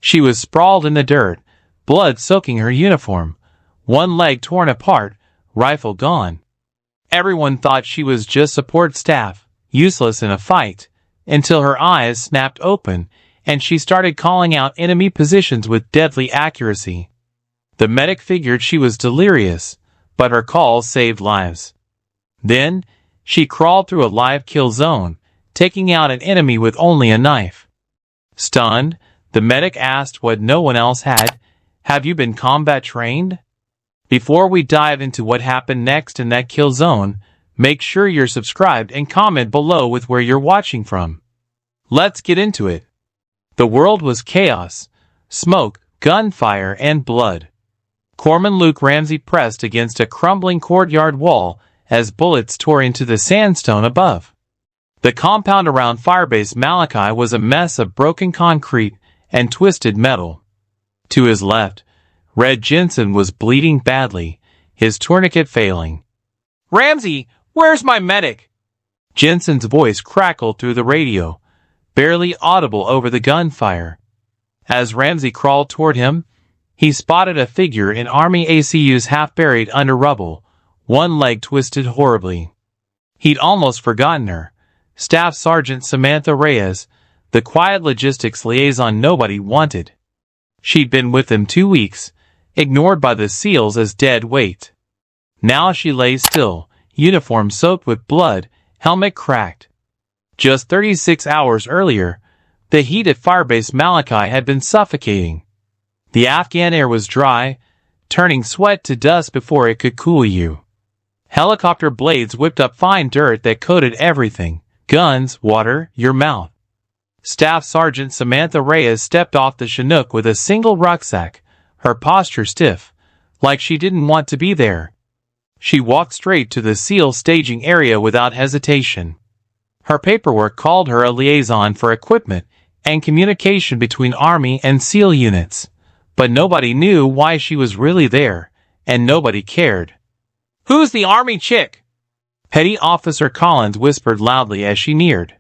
She was sprawled in the dirt, blood soaking her uniform, one leg torn apart, rifle gone. Everyone thought she was just support staff, useless in a fight, until her eyes snapped open and she started calling out enemy positions with deadly accuracy. The medic figured she was delirious, but her calls saved lives. Then, she crawled through a live kill zone, taking out an enemy with only a knife. Stunned, the medic asked what no one else had, "Have you been combat trained?" Before we dive into what happened next in that kill zone, make sure you're subscribed and comment below with where you're watching from. Let's get into it. The world was chaos, smoke, gunfire, and blood. Corpsman Luke Ramsey pressed against a crumbling courtyard wall as bullets tore into the sandstone above. The compound around Firebase Malachi was a mess of broken concrete and twisted metal. To his left, Red Jensen was bleeding badly, his tourniquet failing. "Ramsey, where's my medic?" Jensen's voice crackled through the radio, barely audible over the gunfire. As Ramsey crawled toward him, he spotted a figure in Army ACUs half buried under rubble, one leg twisted horribly. He'd almost forgotten her. Staff Sergeant Samantha Reyes, the quiet logistics liaison nobody wanted. She'd been with them 2 weeks, ignored by the SEALs as dead weight. Now she lay still, uniform soaked with blood, helmet cracked. Just 36 hours earlier, the heat at Firebase Malachi had been suffocating. The Afghan air was dry, turning sweat to dust before it could cool you. Helicopter blades whipped up fine dirt that coated everything: guns, water, your mouth. Staff Sergeant Samantha Reyes stepped off the Chinook with a single rucksack, her posture stiff, like she didn't want to be there. She walked straight to the SEAL staging area without hesitation. Her paperwork called her a liaison for equipment and communication between Army and SEAL units, but nobody knew why she was really there, and nobody cared. "Who's the Army chick?" Petty Officer Collins whispered loudly as she neared.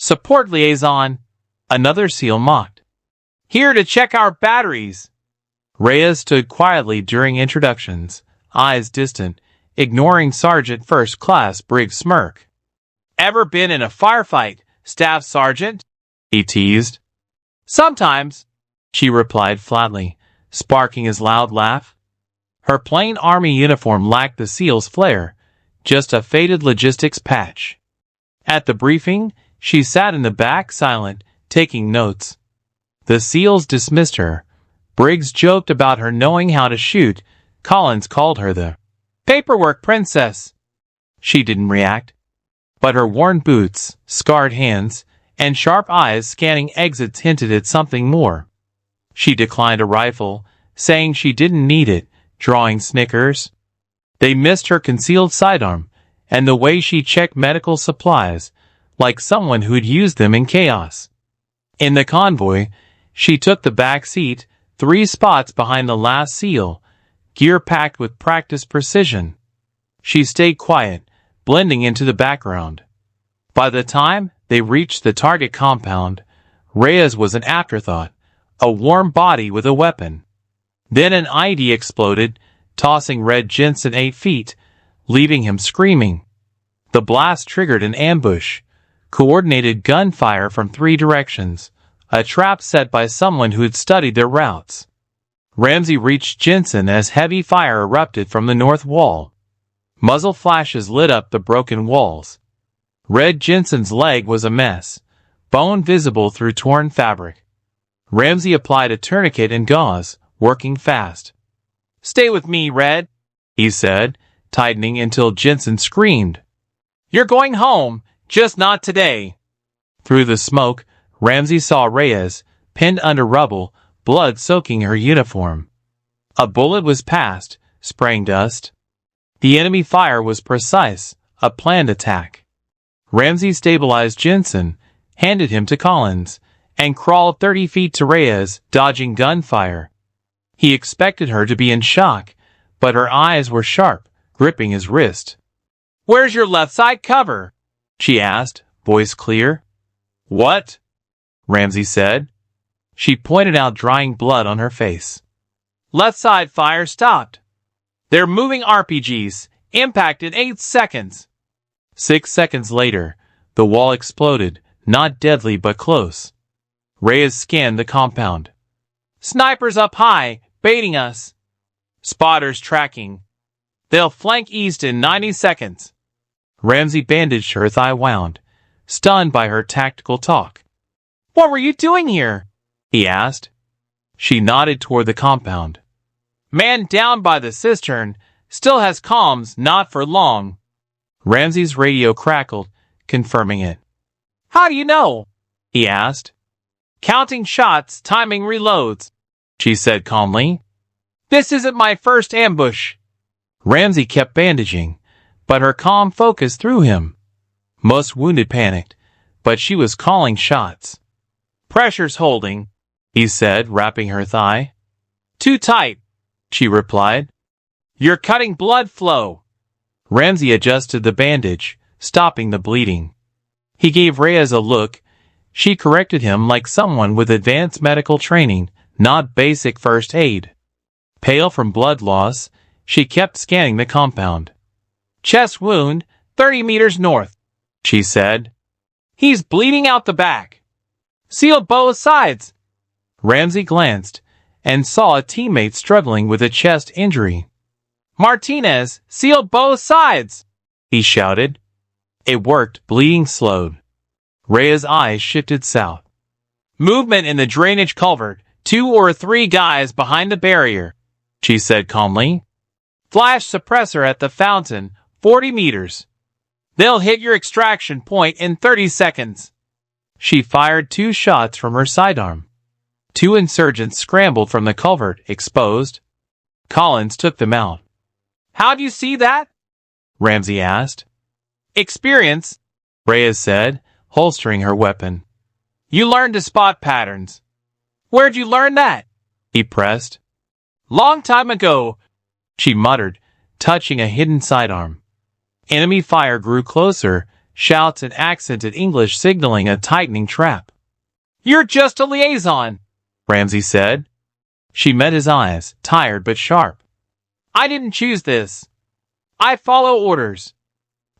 "Support liaison," another SEAL mocked. "Here to check our batteries." Reyes stood quietly during introductions, eyes distant, ignoring Sergeant First Class Briggs' smirk. "Ever been in a firefight, Staff Sergeant?" he teased. "Sometimes," she replied flatly, sparking his loud laugh. Her plain Army uniform lacked the SEAL's flair, just a faded logistics patch. At the briefing, she sat in the back silent, taking notes. The SEALs dismissed her. Briggs joked about her knowing how to shoot. Collins called her the paperwork princess. She didn't react, but her worn boots, scarred hands, and sharp eyes scanning exits hinted at something more. She declined a rifle, saying she didn't need it, drawing snickers. They missed her concealed sidearm, and the way she checked medical supplies, like someone who'd used them in chaos. In the convoy, she took the back seat, 3 spots behind the last SEAL, gear packed with practiced precision. She stayed quiet, blending into the background. By the time they reached the target compound, Reyes was an afterthought, a warm body with a weapon. Then an ID exploded, tossing Red Jensen 8 feet, leaving him screaming. The blast triggered an ambush, coordinated gunfire from 3 directions, a trap set by someone who had studied their routes. Ramsey reached Jensen as heavy fire erupted from the north wall. Muzzle flashes lit up the broken walls. Red Jensen's leg was a mess, bone visible through torn fabric. Ramsey applied a tourniquet and gauze, working fast. "Stay with me, Red," he said, tightening until Jensen screamed. "You're going home, just not today." Through the smoke, Ramsey saw Reyes, pinned under rubble, blood soaking her uniform. A bullet was passed, spraying dust. The enemy fire was precise, a planned attack. Ramsey stabilized Jensen, handed him to Collins, and crawled 30 feet to Reyes, dodging gunfire. He expected her to be in shock, but her eyes were sharp, gripping his wrist. "Where's your left side cover?" she asked, voice clear. "What?" Ramsey said. She pointed out drying blood on her face. Left side fire stopped. They're moving RPGs. Impact in 8 seconds. 6 seconds later, the wall exploded, not deadly but close. Reyes scanned the compound. Snipers up high, baiting us. Spotters tracking. They'll flank east in 90 seconds. Ramsey bandaged her thigh wound, stunned by her tactical talk. What were you doing here? He asked. She nodded toward the compound. Man down by the cistern, still has comms, not for long. Ramsey's radio crackled, confirming it. How do you know? He asked. Counting shots, timing reloads, she said calmly. This isn't my first ambush. Ramsey kept bandaging, but her calm focus threw him. Most wounded panicked, but she was calling shots. Pressure's holding, he said, wrapping her thigh. Too tight, she replied. You're cutting blood flow. Ramsey adjusted the bandage, stopping the bleeding. He gave Reyes a look. She corrected him like someone with advanced medical training, not basic first aid. Pale from blood loss, she kept scanning the compound. Chest wound, 30 meters north, she said. He's bleeding out the back. Sealed both sides. Ramsey glanced and saw a teammate struggling with a chest injury. Martinez, sealed both sides, he shouted. It worked, bleeding slowed. Rhea's eyes shifted south. Movement in the drainage culvert, 2 or 3 guys behind the barrier, she said calmly. Flash suppressor at the fountain, 40 meters. They'll hit your extraction point in 30 seconds. She fired 2 shots from her sidearm. 2 insurgents scrambled from the culvert, exposed. Collins took them out. How'd you see that? Ramsey asked. Experience, Reyes said, holstering her weapon. You learned to spot patterns. Where'd you learn that? He pressed. Long time ago, she muttered, touching a hidden sidearm. Enemy fire grew closer, shouts and accented English signaling a tightening trap. You're just a liaison, Ramsey said. She met his eyes, tired but sharp. I didn't choose this. I follow orders.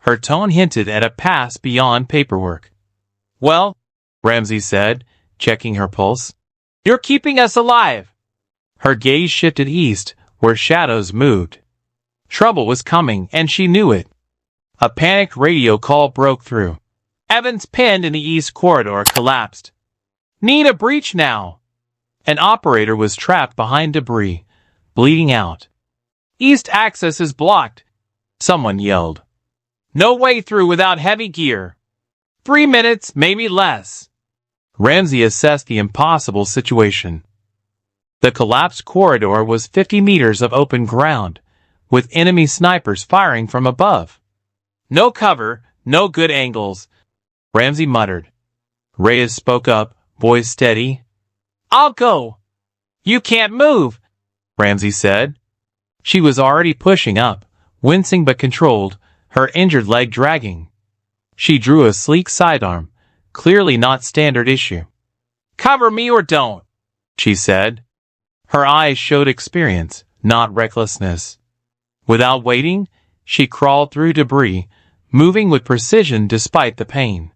Her tone hinted at a past beyond paperwork. Well, Ramsey said, checking her pulse, you're keeping us alive. Her gaze shifted east, where shadows moved. Trouble was coming, and she knew it. A panicked radio call broke through. Evans pinned in the east corridor collapsed. Need a breach now. An operator was trapped behind debris, bleeding out. East access is blocked, someone yelled. No way through without heavy gear. 3 minutes, maybe less. Ramsey assessed the impossible situation. The collapsed corridor was 50 meters of open ground, with enemy snipers firing from above. No cover, no good angles, Ramsey muttered. Reyes spoke up, voice steady. I'll go. You can't move, Ramsey said. She was already pushing up, wincing but controlled, her injured leg dragging. She drew a sleek sidearm, clearly not standard issue. Cover me or don't, she said. Her eyes showed experience, not recklessness. Without waiting, she crawled through debris, moving with precision despite the pain.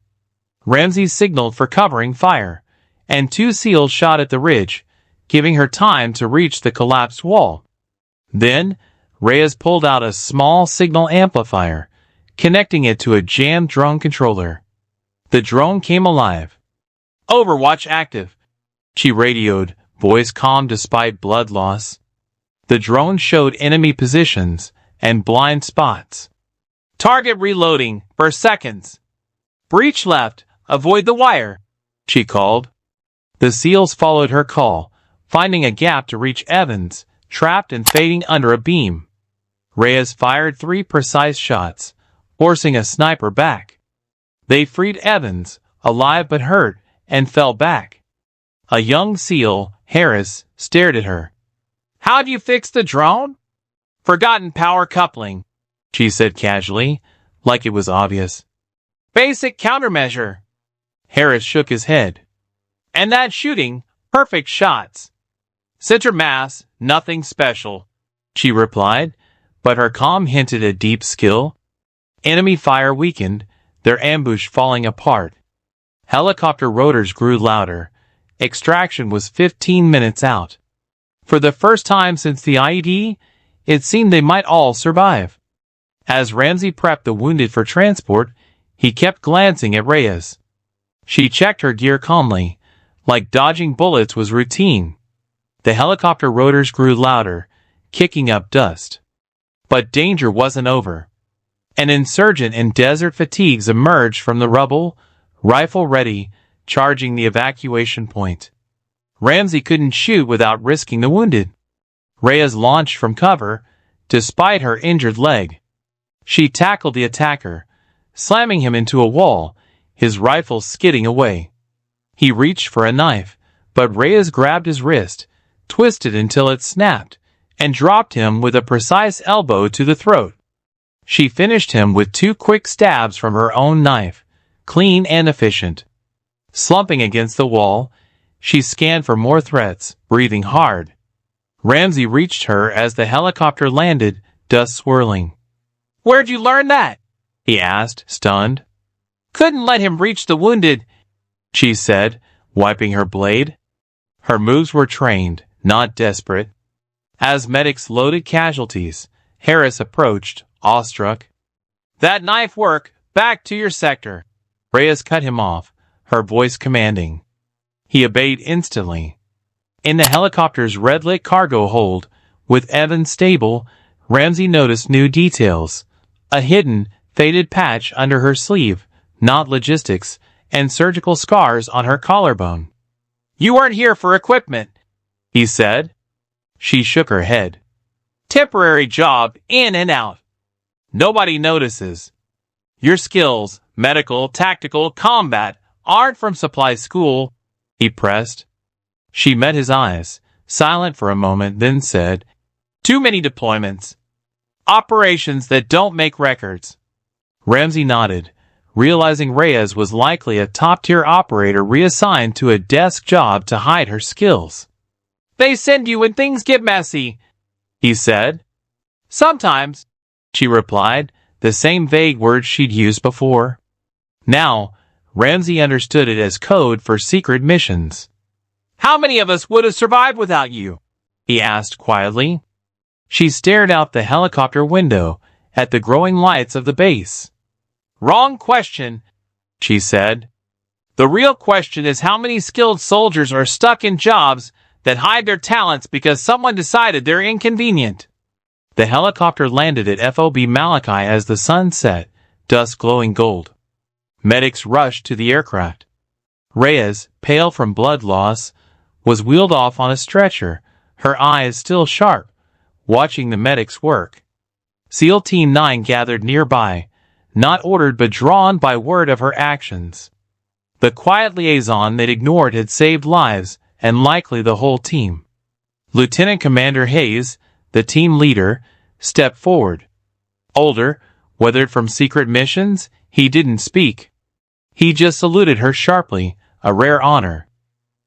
Ramsey signaled for covering fire, and 2 SEALs shot at the ridge, giving her time to reach the collapsed wall. Then, Reyes pulled out a small signal amplifier, connecting it to a jammed drone controller. The drone came alive. Overwatch active, she radioed, voice calm despite blood loss. The drone showed enemy positions and blind spots. Target reloading for seconds. Breach left, avoid the wire, she called. The SEALs followed her call, finding a gap to reach Evans, trapped and fading under a beam. Reyes fired 3 precise shots, forcing a sniper back. They freed Evans, alive but hurt, and fell back. A young SEAL, Harris, stared at her. How'd you fix the drone? Forgotten power coupling, she said casually, like it was obvious. Basic countermeasure. Harris shook his head. And that shooting, Perfect shots. Center mass, nothing special, she replied, but her calm hinted at deep skill. Enemy fire weakened, their ambush falling apart. Helicopter rotors grew louder. Extraction was 15 minutes out. For the first time since the IED, it seemed they might all survive. As Ramsey prepped the wounded for transport, he kept glancing at Reyes. She checked her gear calmly, like dodging bullets was routine. The helicopter rotors grew louder, kicking up dust. But danger wasn't over. An insurgent in desert fatigues emerged from the rubble, rifle ready, charging the evacuation point. Ramsey couldn't shoot without risking the wounded. Reyes launched from cover, despite her injured leg. She tackled the attacker, slamming him into a wall, his rifle skidding away. He reached for a knife, but Reyes grabbed his wrist, twisted until it snapped, and dropped him with a precise elbow to the throat. She finished him with 2 quick stabs from her own knife, clean and efficient. Slumping against the wall, she scanned for more threats, breathing hard. Ramsey reached her as the helicopter landed, dust swirling. "Where'd you learn that?" he asked, stunned. "Couldn't let him reach the wounded," she said, wiping her blade. Her moves were trained, not desperate. As medics loaded casualties, Harris approached, awestruck. "That knife work, back to your sector." Reyes cut him off, her voice commanding. He obeyed instantly. In the helicopter's red-lit cargo hold, with Evan stable, Ramsey noticed new details. A hidden, faded patch under her sleeve, not logistics, and surgical scars on her collarbone. "You weren't here for equipment," he said. She shook her head. "Temporary job, in and out. Nobody notices. Your skills, medical, tactical, combat, aren't from supply school," he pressed. She met his eyes, silent for a moment, then said, "Too many deployments. Operations that don't make records." Ramsey nodded, realizing Reyes was likely a top-tier operator reassigned to a desk job to hide her skills. "They send you when things get messy," he said. "Sometimes," she replied, the same vague words she'd used before. Now, Ramsey understood it as code for secret missions. "How many of us would have survived without you?" he asked quietly. She stared out the helicopter window, at the growing lights of the base. "Wrong question," she said. "The real question is how many skilled soldiers are stuck in jobs that hide their talents because someone decided they're inconvenient." The helicopter landed at FOB Malachi as the sun set, dust glowing gold. Medics rushed to the aircraft. Reyes, pale from blood loss, was wheeled off on a stretcher, her eyes still sharp, watching the medics work. SEAL Team 9 gathered nearby, not ordered but drawn by word of her actions. The quiet liaison they'd ignored had saved lives, and likely the whole team. Lieutenant Commander Hayes, the team leader, stepped forward. Older, weathered from secret missions, he didn't speak. He just saluted her sharply, a rare honor.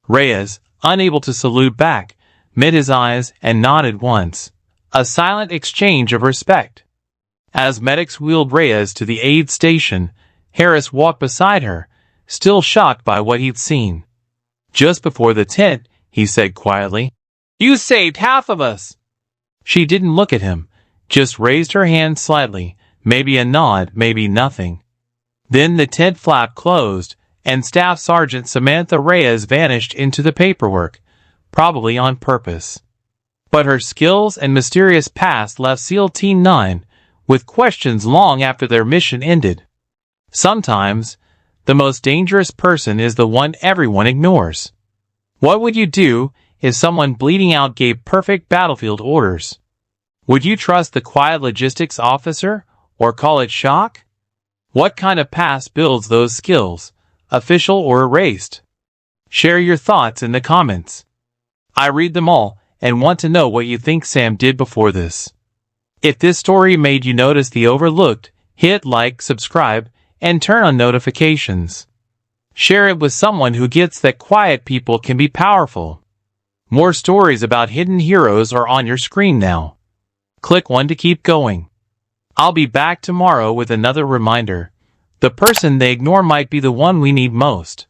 Reyes, unable to salute back, met his eyes and nodded once, a silent exchange of respect. As medics wheeled Reyes to the aid station, Harris walked beside her, still shocked by what he'd seen. "Just before the tent," he said quietly, "you saved half of us." She didn't look at him, just raised her hand slightly, maybe a nod, maybe nothing. Then the tent flap closed, and Staff Sergeant Samantha Reyes vanished into the paperwork, probably on purpose. But her skills and mysterious past left SEAL Team 9 with questions long after their mission ended. Sometimes, the most dangerous person is the one everyone ignores. What would you do if someone bleeding out gave perfect battlefield orders? Would you trust the quiet logistics officer, or call it shock? What kind of past builds those skills, official or erased? Share your thoughts in the comments. I read them all and want to know what you think Sam did before this. If this story made you notice the overlooked, hit like, subscribe, and turn on notifications. Share it with someone who gets that quiet people can be powerful. More stories about hidden heroes are on your screen now. Click 1 to keep going. I'll be back tomorrow with another reminder. The person they ignore might be the one we need most.